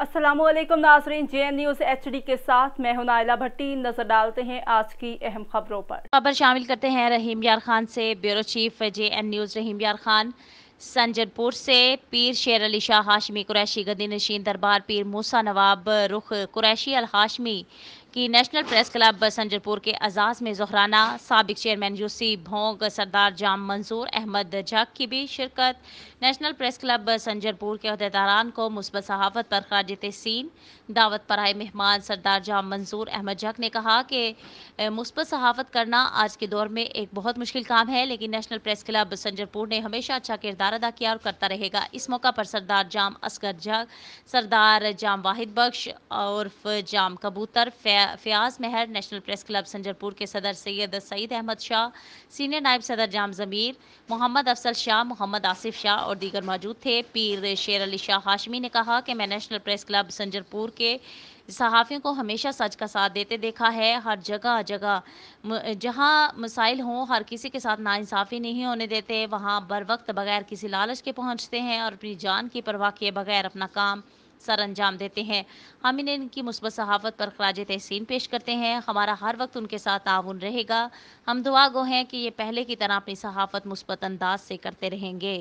अस्सलामु अलैकुम नाज़रीन, JN न्यूज़ HD के साथ मैं हूं नाइला भट्टी। नजर डालते हैं आज की अहम खबरों पर। खबर शामिल करते हैं रहीम यार खान से। ब्यूरो चीफ JN न्यूज़ रहीम यार खान। संजरपुर से पीर शेर अली शाह हाशमी कुरैशी गद्दी नशीन दरबार पीर मूसा नवाब रुख कुरैशी अल हाशमी की नेशनल प्रेस क्लब संजरपुर के अजाज़ में ज़हराना साबिक चेयरमैन यूसी भोंग सरदार जाम मंजूर अहमद जग की भी शिरकत। नेशनल प्रेस क्लब संजरपुर के अहदेदारान को मुस्बत सहाफ़त पर ख़राज तहसीन। दावत पर आए मेहमान सरदार जाम मंजूर अहमद जग ने कहा कि मुस्बत सहाफ़त करना आज के दौर में एक बहुत मुश्किल काम है, लेकिन नेशनल प्रेस क्लब संजरपुर ने हमेशा अच्छा किरदार अदा किया और करता रहेगा। इस मौका पर सरदार जाम असगर जग, सरदार जाम वाहिद बख्श उर्फ जाम कबूतर, फ़याज़ मेहर, नेशनल प्रेस क्लब संजरपुर के सदर सैयद सईद अहमद शाह, सीनियर नायब सदर जाम ज़मीर, मोहम्मद अफसल शाह, मोहम्मद आसिफ शाह और दीगर मौजूद थे। पीर शेर अली शाह हाशमी ने कहा कि मैं नेशनल प्रेस क्लब संजरपुर के सहाफ़ियों को हमेशा सच का साथ देते देखा है। हर जगह जगह जहाँ मसाइल हों, हर किसी के साथ नाइंसाफ़ी नहीं होने देते, वहाँ बर वक्त बगैर किसी लालच के पहुँचते हैं और अपनी जान की परवाह किए बगैर अपना काम सर अंजाम देते हैं। हम इन्हें इनकी मुस्बत सहाफ़त पर ख़राज तहसीन पेश करते हैं। हमारा हर वक्त उनके साथ ताउन रहेगा। हम दुआ गो हैं कि ये पहले की तरह अपनी सहाफ़त मुस्बत अंदाज से करते रहेंगे।